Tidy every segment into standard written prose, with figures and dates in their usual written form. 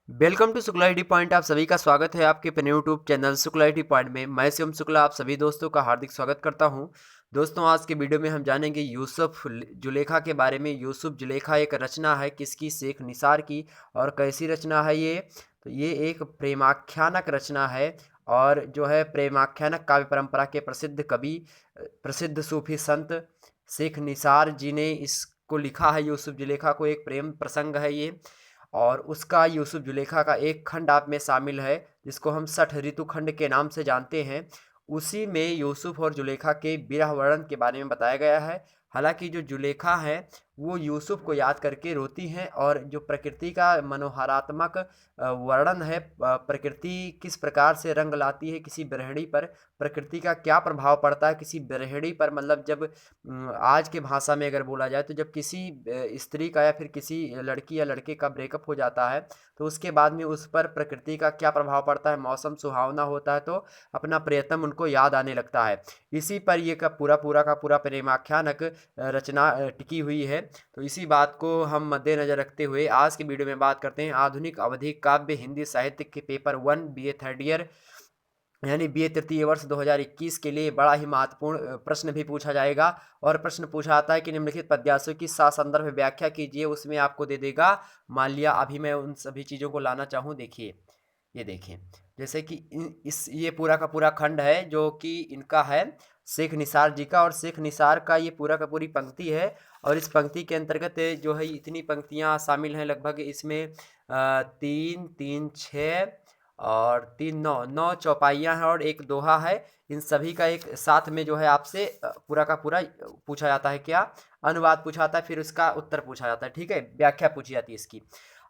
Welcome to Shukla ID point. आप सभी का स्वागत है आपके अपने YouTube channel Shukla ID point में। मैं शिवम शुक्ला आप सभी दोस्तों का हार्दिक स्वागत करता हूं। दोस्तों, आज के वीडियो में हम जानेंगे यूसुफ जुलेखा के बारे में। यूसुफ जुलेखा एक रचना है किसकी? शेख निसार की। और कैसी रचना है ये? तो ये एक प्रेमाख्यानक रचना है। और जो है प्रेमाख्यानक काव्य परंपरा के प्रसिद्ध कवि, प्रसिद्ध सूफी संत शेख निसार जी ने इसको लिखा है। यूसुफ जुलेखा को एक प्रेम प्रसंग है ये। और उसका यूसुफ जुलेखा का एक खंड आप में शामिल है जिसको हम 60 ऋतु खंड के नाम से जानते हैं। उसी में यूसुफ और जुलेखा के विरह वर्णन के बारे में बताया गया है। हालांकि जो जुलेखा है वो यूसुफ को याद करके रोती हैं, और जो प्रकृति का मनोहारात्मक वर्णन है, प्रकृति किस प्रकार से रंग लाती है किसी गृहिणी पर, प्रकृति का क्या प्रभाव पड़ता है किसी गृहिणी पर। मतलब जब आज के भाषा में अगर बोला जाए तो जब किसी स्त्री का या फिर किसी लड़की या लड़के का ब्रेकअप हो जाता है तो उसके बाद में उस पर प्रकृति का क्या प्रभाव पड़ता है। मौसम सुहावना होता है तो अपना प्रियतम उनको याद आने लगता है। इसी पर ये का पूरा प्रेमाख्यानक रचना टिकी हुई है। तो इसी बात को हम मद्देनजर रखते हुए आज की वीडियो में बात करते हैं आधुनिक अवधि काव्य हिंदी साहित्य के पेपर 1 बीए थर्ड ईयर यानी बीए तृतीय वर्ष 2021 के लिए बड़ा ही महत्वपूर्ण प्रश्न भी पूछा जाएगा। और प्रश्न पूछा जाता है कि निम्नलिखित पद्यासों की संदर्भ व्याख्या कीजिए। उसमें आपको दे देगा। मान लिया अभी मैं उन सभी चीज़ों को लाना चाहूँ, देखिए ये देखें। जैसे कि इस ये पूरा का पूरा खंड है जो कि इनका है शेख निसार जी का। और शेख निसार का ये पूरा का पूरी पंक्ति है। और इस पंक्ति के अंतर्गत जो है इतनी पंक्तियाँ शामिल हैं लगभग इसमें, तीन तीन छः और तीन नौ, नौ चौपाइयाँ हैं और एक दोहा है। इन सभी का एक साथ में जो है आपसे पूरा का पूरा पूछा जाता है। क्या? अनुवाद पूछा जाता है, फिर उसका उत्तर पूछा जाता है। ठीक है, व्याख्या पूछी जाती है इसकी।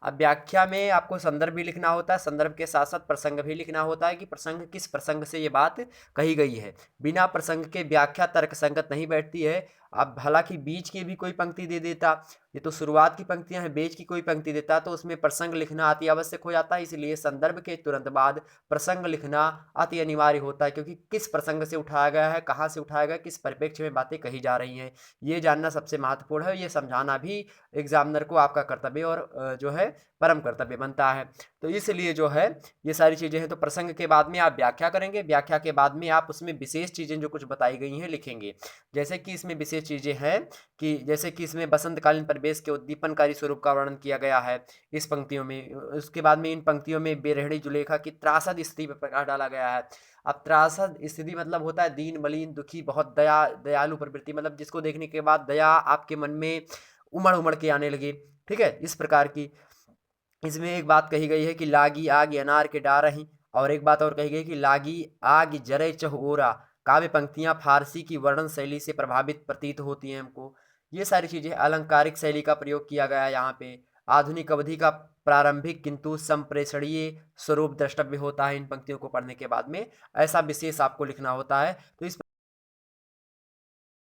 अब व्याख्या में आपको संदर्भ भी लिखना होता है, संदर्भ के साथ साथ प्रसंग भी लिखना होता है कि प्रसंग किस प्रसंग से ये बात कही गई है। बिना प्रसंग के व्याख्या तर्क संगत नहीं बैठती है। अब हालांकि बीच की भी कोई पंक्ति दे देता, ये तो शुरुआत की पंक्तियां हैं, बीच की कोई पंक्ति देता तो उसमें प्रसंग लिखना अति आवश्यक हो जाता है। इसलिए संदर्भ के तुरंत बाद प्रसंग लिखना अति अनिवार्य होता है, क्योंकि किस प्रसंग से उठाया गया है, कहाँ से उठाया गया, किस परिप्रेक्ष्य में बातें कही जा रही हैं, ये जानना सबसे महत्वपूर्ण है। ये समझाना भी एग्जामिनर को आपका कर्तव्य और जो है परम कर्तव्य बनता है। तो इसलिए जो है ये सारी चीज़ें हैं। तो प्रसंग के बाद में आप व्याख्या करेंगे, व्याख्या के बाद में आप उसमें विशेष चीज़ें जो कुछ बताई गई हैं लिखेंगे। जैसे कि इसमें विशेष चीज़ें हैं कि जैसे कि इसमें बसंतकालीन परिवेश के उद्दीपनकारी स्वरूप का वर्णन किया गया है इस पंक्तियों में। उसके बाद में इन पंक्तियों में बेरहड़ी जुलेखा की त्रासद स्थिति पर प्रकाश डाला गया है। अब त्रासद स्थिति मतलब होता है दीन मलिन दुखी, बहुत दयालु प्रवृत्ति, मतलब जिसको देखने के बाद दया आपके मन में उमड़ उमड़ के आने लगी। ठीक है, इस प्रकार की इसमें एक बात कही गई है कि लागी आग अनार के डारही। और एक बात और कही गई कि लागी आग जरे चहोरा। काव्य पंक्तियां फारसी की वर्णन शैली से प्रभावित प्रतीत होती हैं हमको। ये सारी चीजें, अलंकारिक शैली का प्रयोग किया गया है यहाँ पे। आधुनिक अवधि का प्रारंभिक किंतु संप्रेषणीय स्वरूप द्रष्टव्य होता है इन पंक्तियों को पढ़ने के बाद में। ऐसा विशेष आपको लिखना होता है। तो इस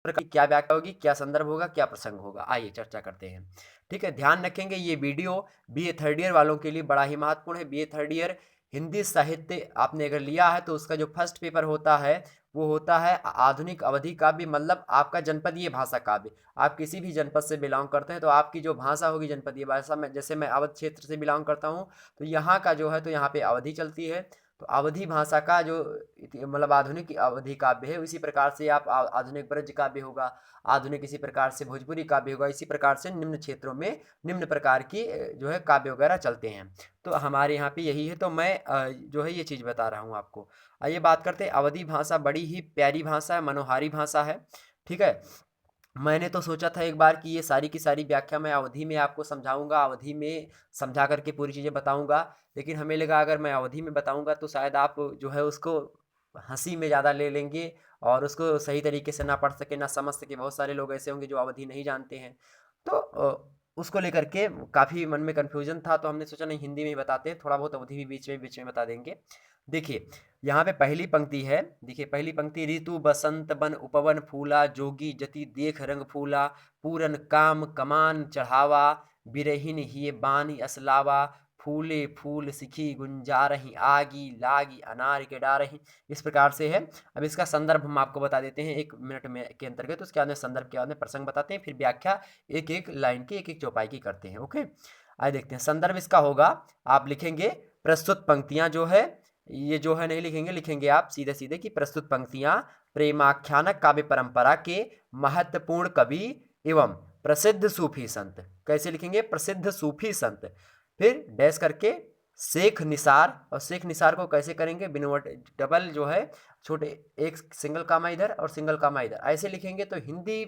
प्रकार की क्या व्याख्या होगी, क्या संदर्भ होगा, क्या प्रसंग होगा, आइए चर्चा करते हैं। ठीक है, ध्यान रखेंगे ये वीडियो बीए थर्ड ईयर वालों के लिए बड़ा ही महत्वपूर्ण है। बीए थर्ड ईयर हिंदी साहित्य आपने अगर लिया है तो उसका जो फर्स्ट पेपर होता है वो होता है आधुनिक अवधि काव्य, मतलब आपका जनपदीय भाषा काव्य। आप किसी भी जनपद से बिलोंग करते हैं तो आपकी जो भाषा होगी जनपदीय भाषा में। जैसे मैं अवध क्षेत्र से बिलोंग करता हूँ तो यहाँ का जो है तो यहाँ पे अवधि चलती है। तो अवधि भाषा का जो मतलब आधुनिक अवधि काव्य है, इसी प्रकार से आप आधुनिक ब्रज काव्य होगा, आधुनिक इसी प्रकार से भोजपुरी काव्य होगा। इसी प्रकार से निम्न क्षेत्रों में निम्न प्रकार की जो है काव्य वगैरह चलते हैं। तो हमारे यहाँ पे यही है, तो मैं जो है ये चीज़ बता रहा हूँ आपको। आइए बात करते हैं। अवधि भाषा बड़ी ही प्यारी भाषा है, मनोहारी भाषा है। ठीक है, मैंने तो सोचा था एक बार कि ये सारी की सारी व्याख्या मैं अवधि में आपको समझाऊंगा, अवधि में समझा करके पूरी चीज़ें बताऊंगा। लेकिन हमें लगा अगर मैं अवधि में बताऊंगा तो शायद आप जो है उसको हंसी में ज़्यादा ले लेंगे और उसको सही तरीके से ना पढ़ सके ना समझ सके। बहुत सारे लोग ऐसे होंगे जो अवधि नहीं जानते हैं। तो उसको लेकर के काफ़ी मन में कन्फ्यूजन था, तो हमने सोचा नहीं हिंदी में ही बताते हैं, थोड़ा बहुत अवधि भी बीच में बता देंगे। देखिए यहाँ पे पहली पंक्ति है। देखिए पहली पंक्ति, ऋतु बसंत बन उपवन फूला, जोगी जति देख रंग फूला, पूरन काम कमान चढ़ावा, बिरहिन हिय बानी असलावा, फूले फूल सिखी गुंजारही, आगी लागी अनार के डारही। इस प्रकार से है। अब इसका संदर्भ हम आपको बता देते हैं 1 मिनट में के अंतर्गत। उसके बाद में संदर्भ के बाद में प्रसंग बताते हैं, फिर व्याख्या एक एक लाइन की एक एक चौपाई की करते हैं। ओके, आइए देखते हैं। संदर्भ इसका होगा, आप लिखेंगे प्रस्तुत पंक्तियां जो है, ये जो है नहीं लिखेंगे, लिखेंगे आप सीधे सीधे कि प्रस्तुत पंक्तियां प्रेमाख्यानक काव्य परंपरा के महत्वपूर्ण कवि एवं प्रसिद्ध सूफी संत, कैसे लिखेंगे, प्रसिद्ध सूफी संत, फिर डैश करके शेख निसार, और शेख निसार को कैसे करेंगे, डबल जो है छोटे, एक सिंगल कामा इधर और सिंगल कामा इधर, ऐसे लिखेंगे तो हिंदी,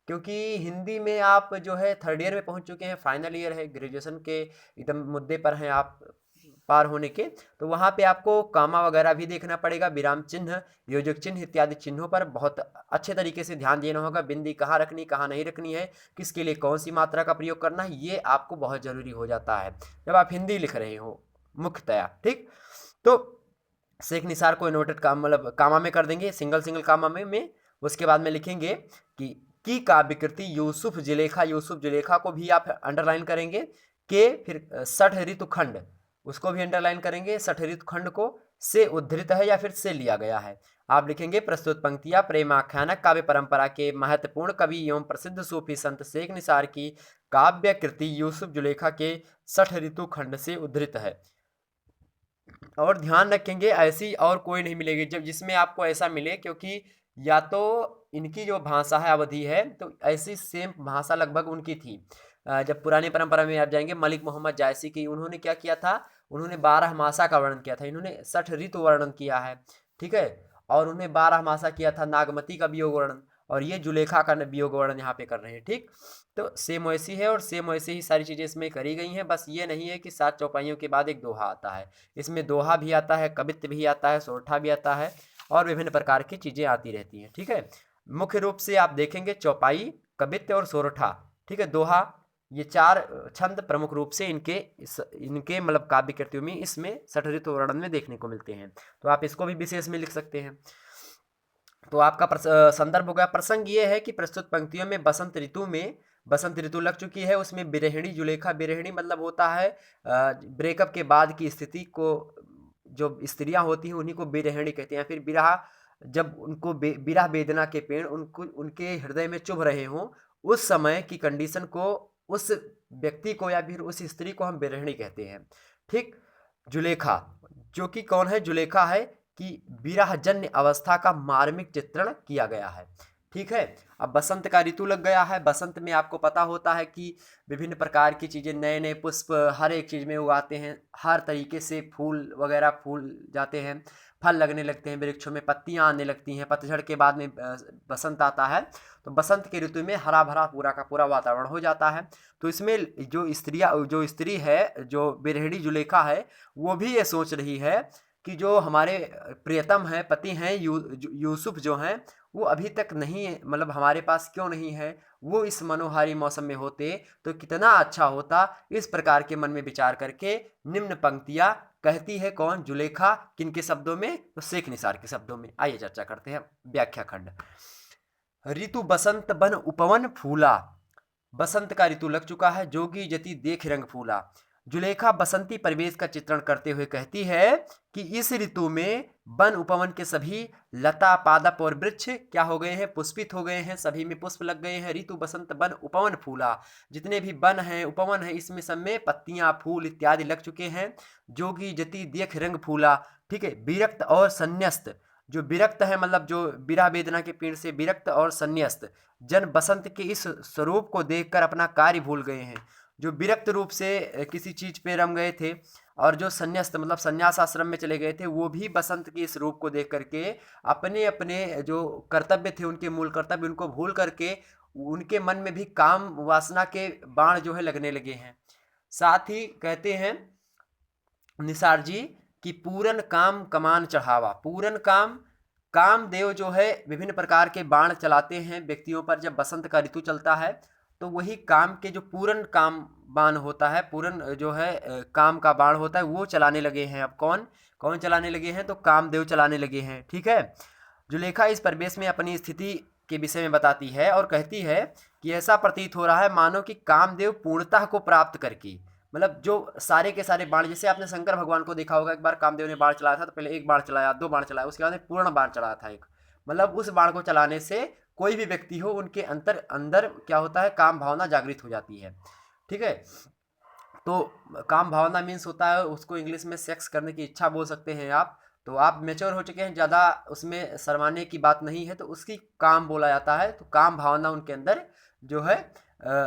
क्योंकि हिंदी में आप जो है थर्ड ईयर में पहुंच चुके हैं, फाइनल ईयर है, ग्रेजुएशन के एकदम मुद्दे पर हैं आप पार होने के, तो वहाँ पे आपको कामा वगैरह भी देखना पड़ेगा, विराम चिन्ह, योजक चिन्ह इत्यादि चिन्हों पर बहुत अच्छे तरीके से ध्यान देना होगा। बिंदी कहाँ रखनी, कहाँ नहीं रखनी है, किसके लिए कौन सी मात्रा का प्रयोग करना है, ये आपको बहुत ज़रूरी हो जाता है जब आप हिंदी लिख रहे हो मुख्यतया। ठीक, तो शेख निसार को इन्वर्टेड काम मतलब कामा में कर देंगे, सिंगल सिंगल कामा में उसके बाद में लिखेंगे कि काव्य कृति यूसुफ जुलेखा, यूसुफ जुलेखा को भी आप अंडरलाइन करेंगे, के फिर सठ ऋतुखंड उसको भी अंडरलाइन करेंगे, सठ ऋतुखंड को से उद्धृत है या फिर से लिया गया है। आप लिखेंगे प्रस्तुत पंक्तियां प्रेमाख्यानक काव्य परंपरा के महत्वपूर्ण कवि एवं प्रसिद्ध सूफी संत शेख निसार की काव्य कृति यूसुफ जुलेखा के सठ ऋतुखंड से उद्धृत है। और ध्यान रखेंगे ऐसी और कोई नहीं मिलेगी जब जिसमें आपको ऐसा मिले, क्योंकि या तो इनकी जो भाषा है अवधि है तो ऐसी सेम भाषा लगभग उनकी थी। जब पुरानी परंपरा में आप जाएंगे, मलिक मोहम्मद जायसी की, उन्होंने क्या किया था, उन्होंने 12 मासा का वर्णन किया था, इन्होंने 60 ऋतु वर्णन किया है, ठीक है, और उन्होंने 12 मासा किया था, नागमती का वियोग वर्णन, और ये जुलेखा का वियोग वर्णन यहाँ पे कर रहे हैं। ठीक, तो सेम वैसी है और सेम वैसे ही सारी चीज़ें इसमें करी गई हैं, बस ये नहीं है कि 7 चौपाइयों के बाद एक दोहा आता है, इसमें दोहा भी आता है, कवित्व भी आता है, सोरठा भी आता है, और विभिन्न प्रकार की चीज़ें आती रहती हैं। ठीक है, मुख्य रूप से आप देखेंगे चौपाई, कवित्व और सोरठा, ठीक है, दोहा, ये 4 छंद प्रमुख रूप से इनके मतलब काव्य कृतियों में इसमें सठ ऋतु वर्णन में देखने को मिलते हैं। तो आप इसको भी विशेष में लिख सकते हैं। तो आपका संदर्भ हो गया। प्रसंग ये है कि प्रस्तुत पंक्तियों में बसंत ऋतु लग चुकी है, उसमें बिरहिणी जुलेखा, बिरहिणी मतलब होता है ब्रेकअप के बाद की स्थिति को, जो स्त्रियां होती हैं उन्हीं को बिरहिणी कहते हैं। फिर बिरहा, जब उनको बिरह वेदना के पेड़ उनके हृदय में चुभ रहे हों, उस समय की कंडीशन को, उस व्यक्ति को या फिर उस स्त्री को हम बिरहिणी कहते हैं। ठीक, जुलेखा, जो कि कौन है, जुलेखा है कि विरहजन्य अवस्था का मार्मिक चित्रण किया गया है। ठीक है, अब बसंत का ऋतु लग गया है, बसंत में आपको पता होता है कि विभिन्न प्रकार की चीज़ें, नए नए पुष्प हर एक चीज़ में उगाते हैं, हर तरीके से फूल वगैरह फूल जाते हैं, फल लगने लगते हैं वृक्षों में, पत्तियां आने लगती हैं, पतझड़ के बाद में बसंत आता है, तो बसंत के ऋतु में हरा भरा पूरा का पूरा वातावरण हो जाता है। तो इसमें जो स्त्री है, जो बिरहिणी जुलेखा है, वो भी ये सोच रही है कि जो हमारे प्रियतम हैं, पति हैं, यूसुफ जो हैं, वो अभी तक नहीं, मतलब हमारे पास क्यों नहीं है, वो इस मनोहारी मौसम में होते तो कितना अच्छा होता। इस प्रकार के मन में विचार करके निम्न पंक्तियां कहती है कौन, जुलेखा, किनके शब्दों में, तो शेख निसार के शब्दों में। आइए चर्चा करते हैं व्याख्या खंड। ऋतु बसंत बन उपवन फूला, बसंत का ऋतु लग चुका है, जोगी जति देख रंग फूला। जुलेखा बसंती परिवेश का चित्रण करते हुए कहती है कि इस ऋतु में वन उपवन के सभी लता पादप और वृक्ष क्या हो गए हैं, पुष्पित हो गए हैं, सभी में पुष्प लग गए हैं। ऋतु बसंत वन उपवन फूला, जितने भी वन हैं, उपवन है, इसमें सब में पत्तियां, फूल इत्यादि लग चुके हैं। जोगी जति देख रंग फूला, ठीक है, विरक्त और संन्यस्त, जो विरक्त है मतलब जो विरह वेदना के पीड़ से विरक्त और संन्यस्त जन बसंत के इस स्वरूप को देखकर अपना कार्य भूल गए हैं। जो विरक्त रूप से किसी चीज पे रम गए थे, और जो संन्यास्त मतलब संन्यास आश्रम में चले गए थे, वो भी बसंत के इस रूप को देख करके अपने अपने जो कर्तव्य थे, उनके मूल कर्तव्य, उनको भूल करके उनके मन में भी काम वासना के बाण जो है लगने लगे हैं। साथ ही कहते हैं निसार जी कि पूरन काम कमान चढ़ावा, पूरन कामदेव जो है विभिन्न प्रकार के बाण चलाते हैं व्यक्तियों पर जब बसंत का ऋतु चलता है, तो वही काम के जो पूरन काम बाण होता है, पूरन जो है काम का बाण होता है, वो चलाने लगे हैं। अब कौन चलाने लगे हैं, तो कामदेव चलाने लगे हैं। ठीक है, जुलेखा इस परिवेश में अपनी स्थिति के विषय में बताती है और कहती है कि ऐसा प्रतीत हो रहा है मानो कि कामदेव पूर्णता को प्राप्त करके, मतलब जो सारे के सारे बाण, जैसे आपने शंकर भगवान को देखा होगा, एक बार कामदेव ने बाण चलाया था, तो पहले एक बाण चलाया, 2 बाण चलाया, उसके बाद पूर्ण बाण चलाया था एक, मतलब उस बाण को चलाने से कोई भी व्यक्ति हो, उनके अंदर क्या होता है, काम भावना जागृत हो जाती है। ठीक है, तो काम भावना मीन्स होता है उसको इंग्लिश में सेक्स करने की इच्छा बोल सकते हैं आप। तो आप मैच्योर हो चुके हैं, ज़्यादा उसमें शर्माने की बात नहीं है, तो उसकी काम बोला जाता है। तो काम भावना उनके अंदर जो है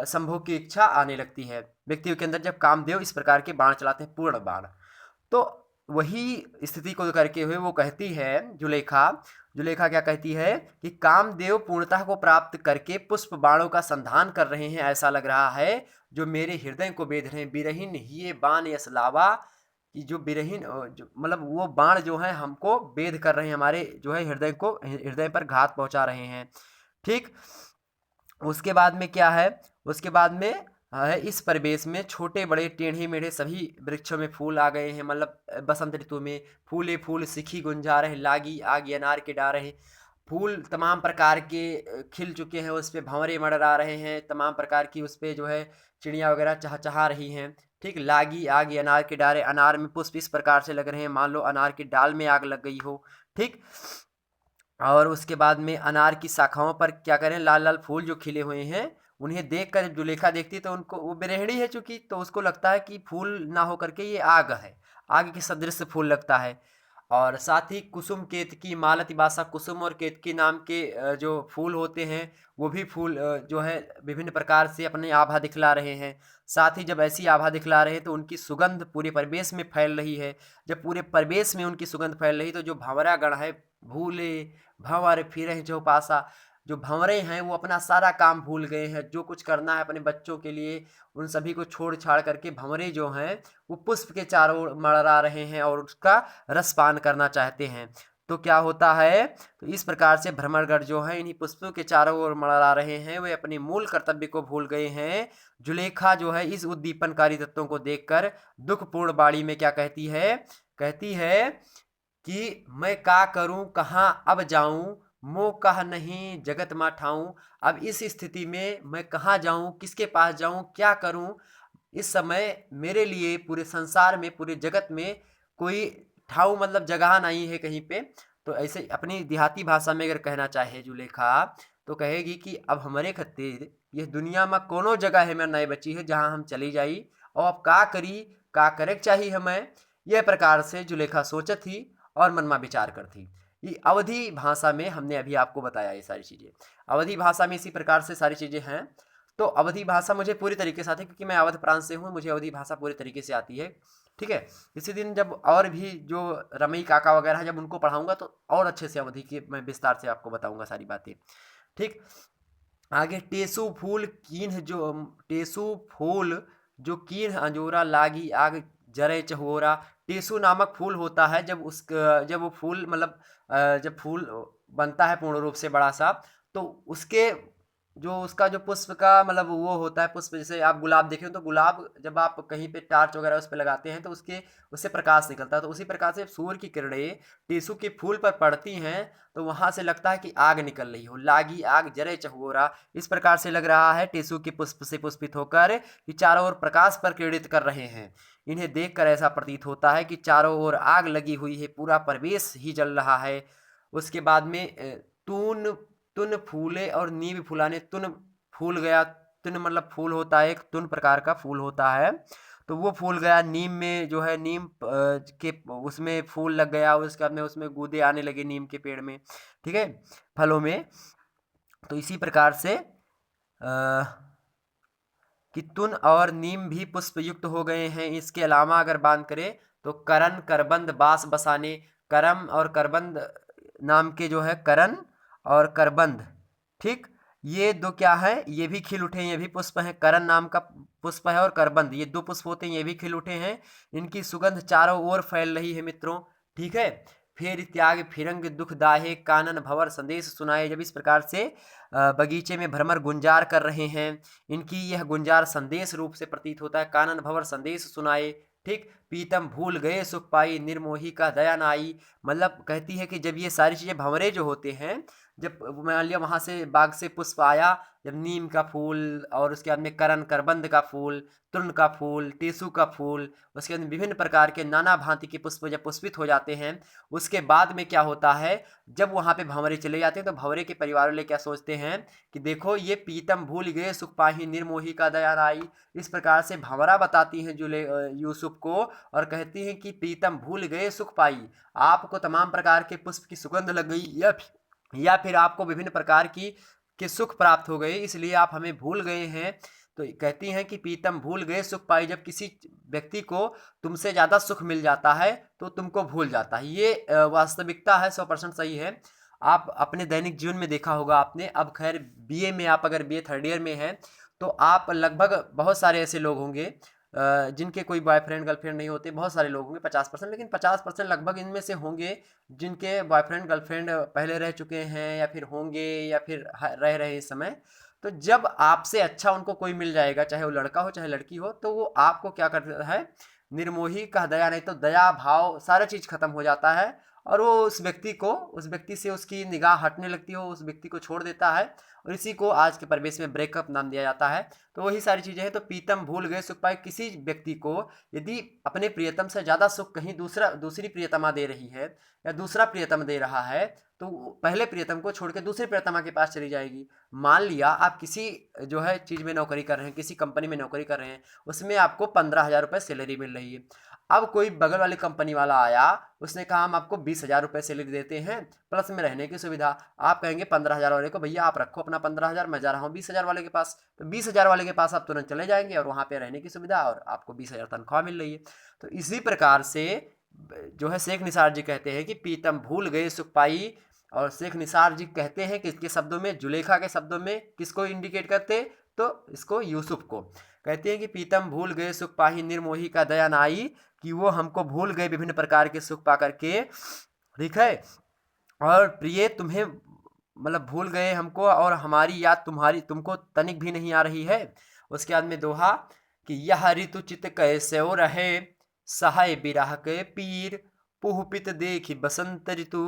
संभोग की इच्छा आने लगती है व्यक्तियों के अंदर जब कामदेव इस प्रकार के बाण चलाते हैं, पूर्ण बाण। तो वही स्थिति को करके हुए वो कहती है जुलेखा, जुलेखा क्या कहती है कि कामदेव पूर्णता को प्राप्त करके पुष्प बाणों का संधान कर रहे हैं, ऐसा लग रहा है जो मेरे हृदय को बेध रहे हैं। बिरहीन ये बाण यस लावा, कि जो बिरहीन जो मतलब वो बाण जो है हमको बेध कर रहे हैं, हमारे जो है हृदय को, हृदय पर घात पहुंचा रहे हैं। ठीक, उसके बाद में क्या है, उसके बाद में है इस परिवेश में छोटे बड़े टेढ़े मेढ़े सभी वृक्षों में फूल आ गए हैं। मतलब बसंत ऋतु में फूले फूल सिखी गुंजा रहे, लागी आग अनार के डारे। फूल तमाम प्रकार के खिल चुके हैं, उस पर भंवरे मंडरा रहे हैं, तमाम प्रकार की उस पर जो है चिड़िया वगैरह चहचहा रही हैं। ठीक, लागी आग अनार के डारे, अनार में पुष्प इस प्रकार से लग रहे हैं मान लो अनार की डाल में आग लग गई हो। ठीक, और उसके बाद में अनार की शाखाओं पर क्या करें, लाल लाल फूल जो खिले हुए हैं, उन्हें देखकर जब जुलेखा देखती है तो उनको, वो बिरहड़ी है चूंकि, तो उसको लगता है कि फूल ना हो करके ये आग है, आग के सदृश फूल लगता है। और साथ ही कुसुम केतकी मालती बासा, कुसुम और केतकी नाम के जो फूल होते हैं वो भी फूल जो है विभिन्न प्रकार से अपने आभा दिखला रहे हैं। साथ ही जब ऐसी आभा दिखला रहे हैं तो उनकी सुगंध पूरे परिवेश में फैल रही है। जब पूरे परिवेश में उनकी सुगंध फैल रही तो जो भंवरा गण है, भूले भंवर फिर जो पासा, जो भंवरे हैं वो अपना सारा काम भूल गए हैं, जो कुछ करना है अपने बच्चों के लिए उन सभी को छोड़ छाड़ करके भंवरे जो हैं वो पुष्प के चारों ओर मड़रा रहे हैं और उसका रसपान करना चाहते हैं। तो क्या होता है, तो इस प्रकार से भ्रमरगढ़ जो है इन्हीं पुष्पों के चारों ओर मड़रा रहे हैं, वे अपने मूल कर्तव्य को भूल गए हैं। जुलेखा जो है इस उद्दीपनकारी तत्वों को देखकर दुखपूर्ण बाणी में क्या कहती है, कहती है कि मैं का करूं कहाँ अब जाऊं, मोह कह नहीं जगत मा ठाऊं। अब इस स्थिति में मैं कहाँ जाऊं, किसके पास जाऊं, क्या करूं। इस समय मेरे लिए पूरे संसार में, पूरे जगत में कोई ठाऊ मतलब जगह नहीं है कहीं पे। तो ऐसे अपनी देहाती भाषा में अगर कहना चाहे जुलेखा तो कहेगी कि अब हमारे खातिर यह दुनिया में कोनो जगह है मैं नहीं बची है जहाँ हम चली जाई, और अब का करी, का करे चाहिए हमें। यह प्रकार से जुलेखा सोचत थी और मन में विचार करती। ये अवधी भाषा में हमने अभी आपको बताया ये सारी चीज़ें। अवधी भाषा में इसी प्रकार से सारी चीज़ें हैं। तो अवधी भाषा मुझे पूरी तरीके से आती है क्योंकि मैं अवध प्रांत से हूँ, मुझे अवधी भाषा पूरी तरीके से आती है। ठीक है, इसी दिन जब और भी जो रमई काका वगैरह हैं जब उनको पढ़ाऊंगा तो और अच्छे से अवधी की मैं विस्तार से आपको बताऊंगा सारी बातें। ठीक, आगे टेसू फूल कीन्ह जो, टेसू फूल जो कीन्ह अंजोरा लागी आग जरे चहोरा। टेसू नामक फूल होता है, जब वो फूल मतलब जब फूल बनता है पूर्ण रूप से बड़ा सा, तो उसके जो उसका जो पुष्प का मतलब वो होता है पुष्प, जैसे आप गुलाब देखें तो गुलाब जब आप कहीं पे टार्च वगैरह उस पर लगाते हैं तो उससे प्रकाश निकलता है। तो उसी प्रकार से सूर्य की किरणें टेसू के फूल पर पड़ती हैं तो वहां से लगता है कि आग निकल रही हो, लागी आग जरे चहोरा। इस प्रकार से लग रहा है टेसू के पुष्प से पुष्पित होकर कि चारों ओर प्रकाश पर किरणित कर रहे हैं। इन्हें देखकर ऐसा प्रतीत होता है कि चारों ओर आग लगी हुई है, पूरा परिवेश ही जल रहा है। उसके बाद में तून तुन फूले और नीम फुलाने, तुन फूल गया, तुन मतलब फूल होता है, एक तुन प्रकार का फूल होता है, तो वो फूल गया। नीम में जो है नीम के उसमें फूल लग गया, उसके बाद में उसमें गूदे आने लगे नीम के पेड़ में। ठीक है, फलों में। तो इसी प्रकार से कि तुन और नीम भी पुष्प युक्त हो गए हैं। इसके अलावा अगर बात करें तो करन करबंद बास बसाने, करम और करबंद नाम के जो है करन और करबंद, ठीक, ये दो क्या है, ये भी खिल उठे हैं, ये भी पुष्प हैं। करन नाम का पुष्प है और करबंद, ये दो पुष्प होते हैं, ये भी खिल उठे हैं। इनकी सुगंध चारों ओर फैल रही है मित्रों। ठीक है, फिर त्याग फिरंग दुख दाहे कानन भवर संदेश सुनाए। जब इस प्रकार से बगीचे में भ्रमर गुंजार कर रहे हैं, इनकी यह गुंजार संदेश रूप से प्रतीत होता है। कानन भवर संदेश सुनाए, ठीक, पीतम भूल गए सुख पाई निर्मोही का दया न आई। मतलब कहती है कि जब ये सारी चीज़ें भंवरे जो होते हैं, जब मान लिया वहाँ से बाग से पुष्प आया, जब नीम का फूल और उसके बाद में करण करबंद का फूल, तृण का फूल, टेसू का फूल, उसके बाद में विभिन्न प्रकार के नाना भांति के पुष्प जब पुष्पित हो जाते हैं, उसके बाद में क्या होता है, जब वहाँ पे भंवरे चले जाते हैं तो भंवरे के परिवार वाले क्या सोचते हैं कि देखो ये पीतम भूल गए सुख पाही निर्मोही का दया नाई। इस प्रकार से भंवरा बताती हैं यूसुफ को और कहती हैं कि प्रीतम भूल गए सुख पाई, आपको तमाम प्रकार के पुष्प की सुगंध लग गई या फिर आपको विभिन्न प्रकार की के सुख प्राप्त हो गए, इसलिए आप हमें भूल गए हैं। तो कहती हैं कि प्रीतम भूल गए सुख पाई, जब किसी व्यक्ति को तुमसे ज़्यादा सुख मिल जाता है तो तुमको भूल जाता है। ये वास्तविकता है, 100% सही है। आप अपने दैनिक जीवन में देखा होगा आपने। अब खैर बीए में, आप अगर बीए थर्ड ईयर में हैं तो आप लगभग बहुत सारे ऐसे लोग होंगे जिनके कोई बॉयफ्रेंड गर्लफ्रेंड नहीं होते। बहुत सारे लोग होंगे, 50%, लेकिन 50% लगभग इनमें से होंगे जिनके बॉयफ्रेंड गर्लफ्रेंड पहले रह चुके हैं या फिर होंगे या फिर रह रहे इस समय। तो जब आपसे अच्छा उनको कोई मिल जाएगा, चाहे वो लड़का हो चाहे लड़की हो, तो वो आपको क्या करता है, निर्मोही का दया नहीं तो दया भाव सारा चीज़ खत्म हो जाता है और वो उस व्यक्ति से उसकी निगाह हटने लगती है, उस व्यक्ति को छोड़ देता है और इसी को आज के परिवेश में ब्रेकअप नाम दिया जाता है। तो वही सारी चीज़ें हैं। तो प्रीतम भूल गए सुख पाए, किसी व्यक्ति को यदि अपने प्रियतम से ज़्यादा सुख कहीं दूसरी प्रियतमा दे रही है या दूसरा प्रियतम दे रहा है तो पहले प्रियतम को छोड़ के दूसरे प्रियतमा के पास चली जाएगी। मान लिया आप किसी जो है चीज़ में नौकरी कर रहे हैं, किसी कंपनी में नौकरी कर रहे हैं, उसमें आपको 15,000 रुपये सैलरी मिल रही है। अब कोई बगल वाली कंपनी वाला आया, उसने कहा हम आपको 20,000 रुपये सैलरी देते हैं प्लस में रहने की सुविधा। आप कहेंगे 15,000 वाले को, भैया आप रखो अपना 15,000, मैं जा रहा हूँ 20,000 वाले के पास। तो 20,000 वाले के पास आप तुरंत चले जाएंगे और वहाँ पे रहने की सुविधा और आपको 20,000 तनख्वाह मिल रही है। तो इसी प्रकार से जो है शेख निसार जी कहते हैं कि प्रीतम भूल गए सुख पाई। और शेख निसार जी कहते हैं कि इसके शब्दों में, जुलेखा के शब्दों में किसको इंडिकेट करते, तो इसको यूसुफ को कहते हैं कि प्रीतम भूल गए सुख पाही निर्मोही का दया नाई, कि वो हमको भूल गए विभिन्न प्रकार के सुख पा करके, ठीक है। और प्रिय तुम्हें मतलब भूल गए हमको और हमारी याद तुमको तनिक भी नहीं आ रही है। उसके बाद में दोहा कि यह ऋतु चित कैसे हो रहे, सहाय बिरह के पीर, पुहपित देखी बसंत ऋतु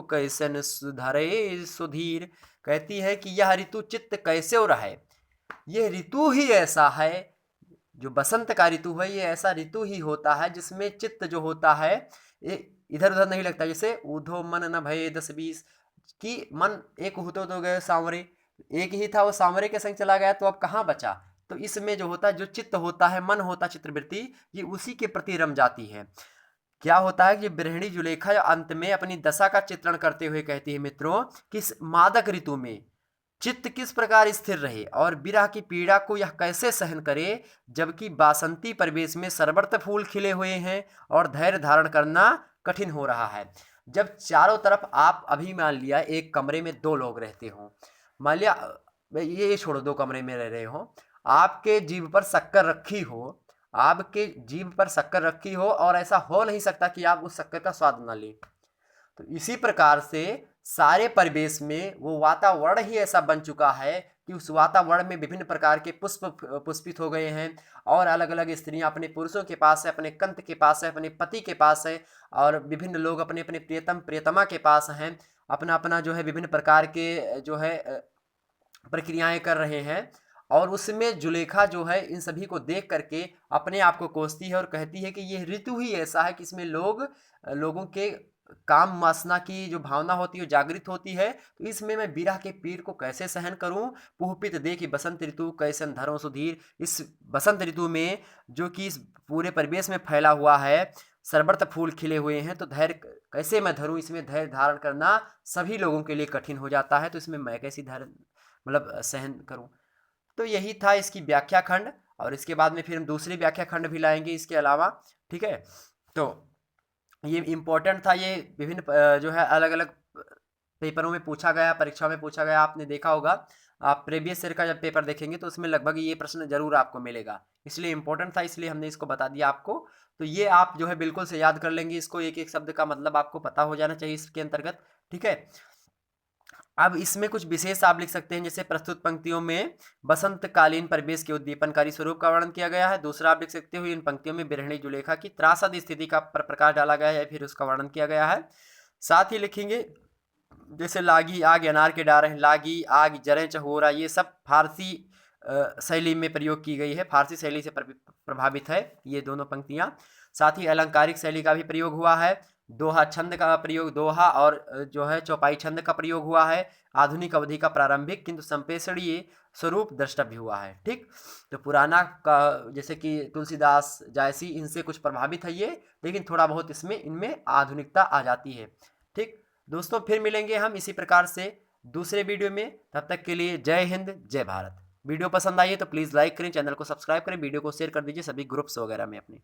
कैसन सुधरे सुधीर। कहती है कि यह ऋतु चित्त कैसे हो रहा है, यह ऋतु ही ऐसा है, जो बसंत का ऋतु है ये ऐसा ऋतु ही होता है जिसमें चित्त जो होता है ये इधर उधर नहीं लगता। जैसे ऊधो मन न भये 10-20, कि मन एक हुतो तो गए सांवरे, एक ही था वो सांवरे के संग चला गया तो अब कहाँ बचा। तो इसमें जो होता है, जो चित्त होता है, मन होता है, चित्रवृत्ति, ये उसी के प्रति रम जाती है। क्या होता है कि बृहणी जुलेखा अंत में अपनी दशा का चित्रण करते हुए कहती है मित्रों कि इस मादक ऋतु में चित्त किस प्रकार स्थिर रहे और विरह की पीड़ा को यह कैसे सहन करे, जबकि बासंती परिवेश में सरबर्त फूल खिले हुए हैं और धैर्य धारण करना कठिन हो रहा है। जब चारों तरफ आप, अभी मान लिया एक कमरे में 2 लोग रहते हो, मान लिया ये छोड़ो 2 कमरे में रह रहे हो, आपके जीभ पर शक्कर रखी हो, आपके जीभ पर शक्कर रखी हो और ऐसा हो नहीं सकता कि आप उस शक्कर का स्वाद ना लें। तो इसी प्रकार से सारे परिवेश में वो वातावरण ही ऐसा बन चुका है कि उस वातावरण में विभिन्न प्रकार के पुष्प पुष्पित हो गए हैं और अलग अलग स्त्रियां अपने पुरुषों के पास है, अपने कंत के पास है, अपने पति के पास है और विभिन्न लोग अपने अपने प्रियतमा के पास हैं, अपना अपना जो है विभिन्न प्रकार के जो है प्रक्रियाएं कर रहे हैं। और उसमें जुलेखा जो है इन सभी को देख करके अपने आप को कोसती है और कहती है कि यह ऋतु ही ऐसा है कि इसमें लोगों के काम वासना की जो भावना होती है जागृत होती है। तो इसमें मैं विरह के पीर को कैसे सहन करूं, पुहपित देखी बसंत ऋतु कैसन धरो सुधीर। इस बसंत ऋतु में जो कि इस पूरे परिवेश में फैला हुआ है, सरबर्त फूल खिले हुए हैं, तो धैर्य कैसे मैं धरूं, इसमें धैर्य धारण करना सभी लोगों के लिए कठिन हो जाता है। तो इसमें मैं कैसी धैर्य मतलब सहन करूं। तो यही था इसकी व्याख्या खंड और इसके बाद में फिर हम दूसरी व्याख्या खंड भी लाएंगे इसके अलावा, ठीक है। तो ये इम्पोर्टेंट था, ये विभिन्न जो है अलग अलग पेपरों में पूछा गया, परीक्षा में पूछा गया, आपने देखा होगा। आप प्रीवियस ईयर का जब पेपर देखेंगे तो उसमें लगभग ये प्रश्न जरूर आपको मिलेगा, इसलिए इम्पोर्टेंट था, इसलिए हमने इसको बता दिया आपको। तो ये आप जो है बिल्कुल से याद कर लेंगे इसको, एक एक शब्द का मतलब आपको पता हो जाना चाहिए इसके अंतर्गत, ठीक है। अब इसमें कुछ विशेष आप लिख सकते हैं, जैसे प्रस्तुत पंक्तियों में बसंतकालीन परिवेश के उद्दीपनकारी स्वरूप का वर्णन किया गया है। दूसरा आप लिख सकते हो इन पंक्तियों में बिरहणी जुलेखा की त्रासद स्थिति का प्रकाश डाला गया है, फिर उसका वर्णन किया गया है। साथ ही लिखेंगे जैसे लागी आग अनार के डार हैं, लागी आग जरें चहोरा, ये सब फारसी शैली में प्रयोग की गई है, फारसी शैली से प्रभावित है ये दोनों पंक्तियाँ। साथ ही अलंकारिक शैली का भी प्रयोग हुआ है, दोहा छंद का प्रयोग, दोहा और जो है चौपाई छंद का प्रयोग हुआ है। आधुनिक अवधि का प्रारंभिक किंतु संप्रेषणीय स्वरूप द्रष्टव्य हुआ है। ठीक, तो पुराना का जैसे कि तुलसीदास, जायसी, इनसे कुछ प्रभावित है ये, लेकिन थोड़ा बहुत इसमें इनमें आधुनिकता आ जाती है। ठीक दोस्तों, फिर मिलेंगे हम इसी प्रकार से दूसरे वीडियो में। तब तक के लिए जय हिंद, जय भारत। वीडियो पसंद आई है तो प्लीज़ लाइक करें, चैनल को सब्सक्राइब करें, वीडियो को शेयर कर दीजिए सभी ग्रुप्स वगैरह में अपने।